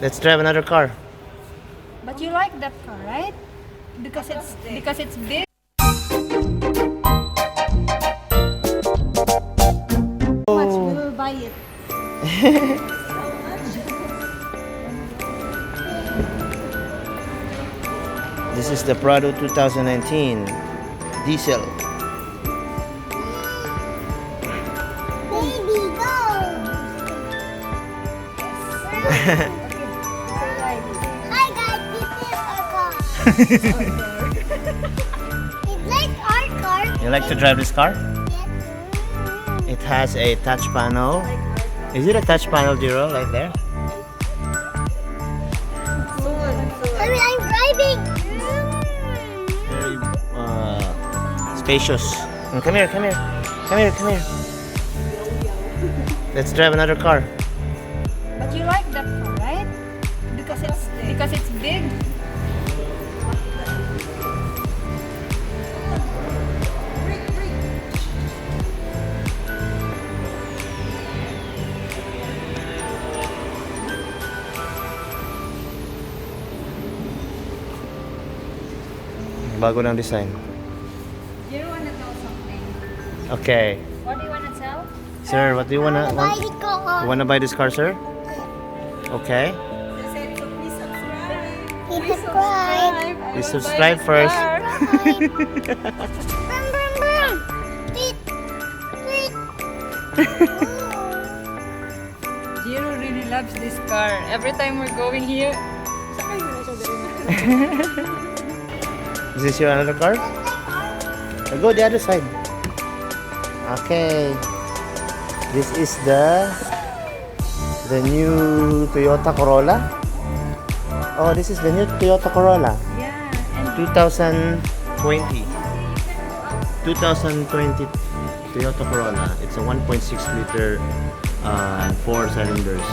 Let's drive another car. But you like that car, right? Because it's big. How much we will buy it? This is the Prado 2019 diesel. Baby, go! Hi guys, this is our car. It's like our car. You like to drive this car? Yes. It has a touch panel. Is it a touch panel, Jiro, right there? I'm driving. Very spacious. Come here, come here. Come here, come here. Let's drive another car. But you like that car, right? Because it's big. Bago ng design. Do you wanna know something? Okay. What do you wanna sell? Sir, what do you wanna Buy want? the car. You wanna buy this car, sir? Okay. Please subscribe. Please subscribe first. Brum, brum, brum. Beep. Beep. Jiro really loves this car. Every time we're going here, Is this your another car? Go the other side. Okay. This is the new Toyota Corolla. Oh, this is the new Toyota Corolla. yeah, and 2020 Toyota Corolla. It's a 1.6 liter 4 cylinders.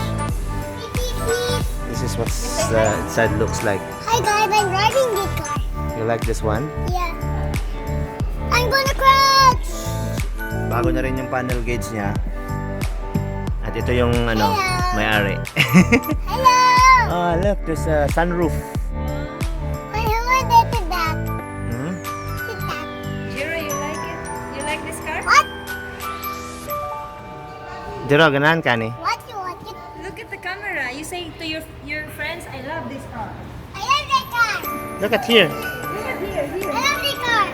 This is what the inside looks like. Hi guys, I'm driving this car. You like this one? Yeah. I'm gonna crash. Bago na rin yung panel gauge niya. At ito yung Hello. may-ari. Hello. Oh, look, there's a sunroof. My husband did that. Hmm? Did that. Jiro, you like it? You like this car? What? Diro, ganahan ka ni? What you want? Look at the camera. You say to your friends, I love this car. I love that car. Look at here. Look at here, here. I love the car.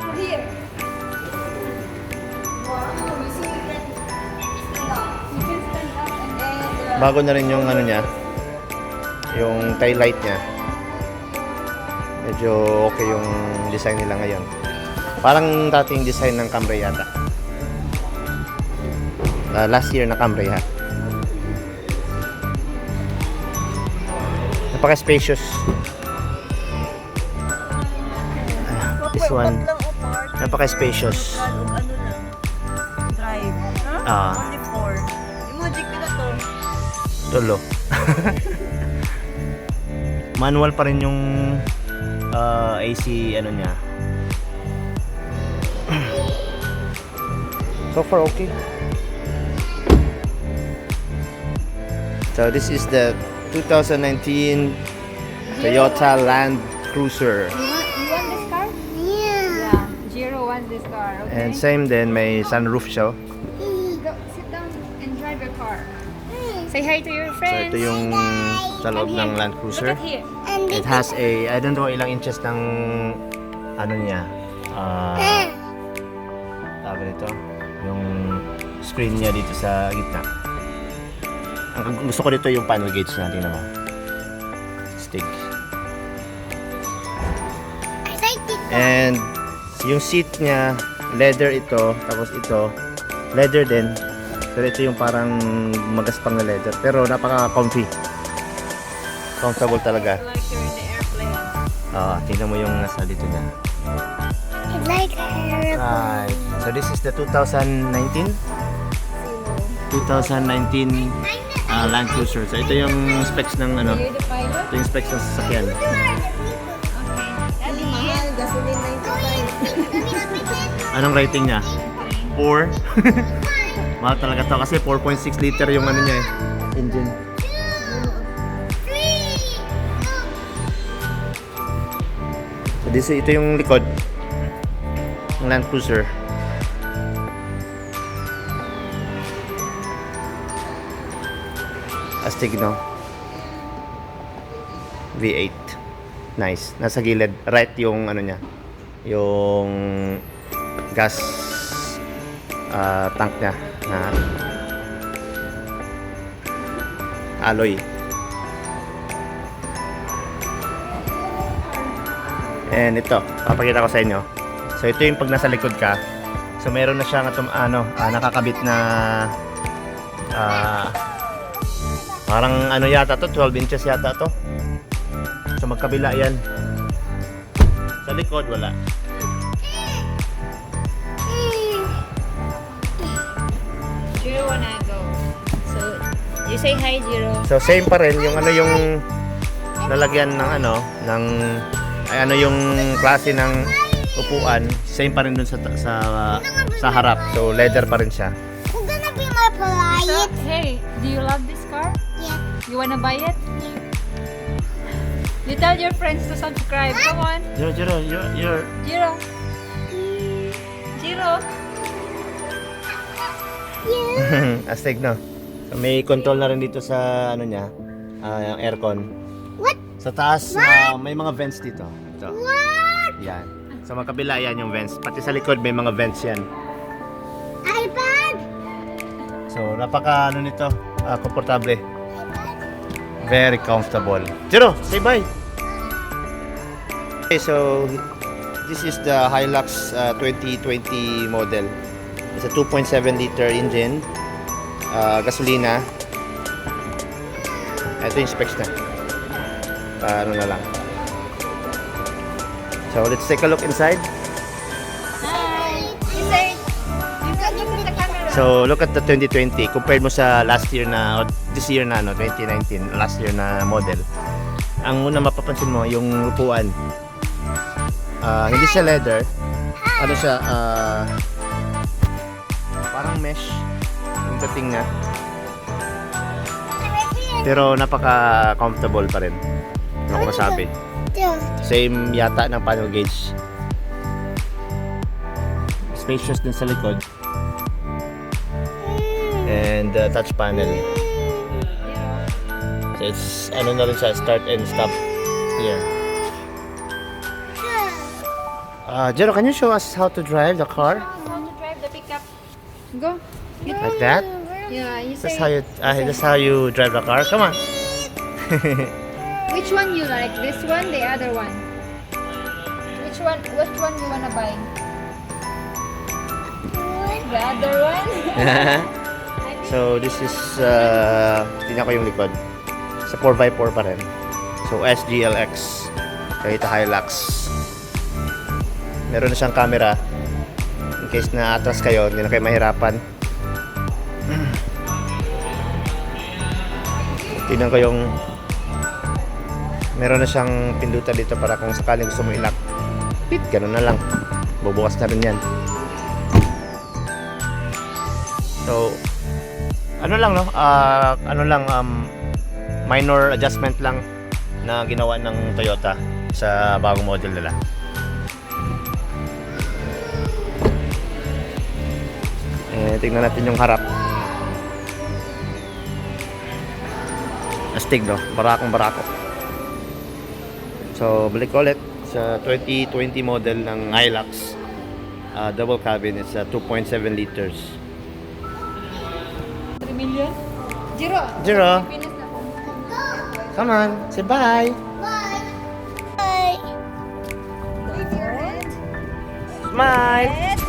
Oh, here. Wow, you see, you can stand up and then Bago na rin yung ano niya. Yung tail light niya. Medyo okay yung design nila ngayon. Parang dating design ng Camry yata. Last year na Camry ha. Napaka-spacious. This one, napaka-spacious. Drive. Huh? Ah, Only 4. Emoji ko na to. tulo. Manual pa rin yung AC ano niya. So far okay. So this is the 2019 Toyota Land Cruiser. you want this car? Yeah. Yeah, Jiro wants this car, okay? And same din, may sunroof siya. Go, sit down and drive your car. Say hi to your So friends. ito yung sa loob ng Land Cruiser. Look at here. And It has a, I don't know ilang inches ng ano niya. Tawag nito, yung screen niya dito sa gitna. Ang gusto ko dito yung panel gauge niya, tingnan mo. Stick. I like the car. And yung seat niya, leather ito, tapos ito, leather din. Pero ito yung parang magaspang na leather. Pero napaka-comfy. Comfortable talaga. Like you're in the airplane. Tingnan mo yung nasa dito niya. I like airplane. Right. So this is the 2019 Land Cruiser. So ito yung specs ng ano, You're the pilot? ito yung specs ng sasakyan. Okay. Daddy. Mahal, gasoline 95. Anong rating niya? 4. Mahal talaga to kasi 4.6 liter yung ano niya eh. engine. 2, 3. So ito yung likod ng Land Cruiser. Astig, no? V8. Nice. Nasa gilid. Right yung ano niya. Yung gas tank niya na alloy. And ito, papakita ko sa inyo. So ito yung pag nasa likod ka. So meron na siyang nakakabit na parang ano yata to, 12 inches yata to. So magkabila yan. Sa likod wala. Jiro wanna go. So, you say hi, Jiro. So same pa rin yung lalagyan ng yung klase ng upuan, same pa rin dun sa harap. So leather pa rin siya. Who's gonna be my So, polite? hey, do you love this car? Yeah. You wanna buy it? You tell your friends to subscribe. Come on, Jiro, you're Jiro. Jiro. astig, no? So, may control na rin dito sa niya, yung aircon. What? Sa taas, may mga vents dito. Ito. What? Yan. Sa magkabila yan yung vents. Pati sa likod may mga vents yan. iPad? So napaka nito, komportable. Very comfortable. Jiro, say bye. Okay, so this is the Hilux 2020 model. It's a 2.7 liter engine, gasolina. Ito yung specs na. Ano na lang. So let's take a look inside. Hi. You say, you can look at the camera. So look at the 2020 compared mo sa last year na, o this year na 2019, last year na model. Ang una mapapansin mo yung upuan. Hindi siya leather. Ano siya, parang mesh yung dating niya. Pero napaka comfortable pa rin. Ano ko masabi. Same yata ng panel gauge. Spacious din sa likod. And touch panel. So it's ano na rin siya, start and stop here. Jero, can you show us how to drive the car? How to drive the pickup? Go. Like that? Yeah, you say. That's how you drive the car. Come on. Which one you like? This one, the other one? Which one you wanna buy? The other one? So this is tingnan ko yung likod. Sa 4x4 pa rin. So SGLX Toyota Hilux. Meron na siyang camera in case na atras kayo, hindi na kayo mahirapan. Tingnan ko yung meron na siyang pindutan dito para kung sakaling gusto mo i-lock. Pit, ganun na lang. Bubukas na rin yan. So ano lang, no? Minor adjustment lang na ginawa ng Toyota sa bagong model nila. Tingnan natin yung harap. Astig, no? Barakong-barako. So, balik ko ulit sa 2020 model ng Hilux. Double cabin. It's 2.7 liters. 3 million? Jiro. Jiro. Finish na po. Come on, say bye. Bye. Bye. Good. Smile. Red.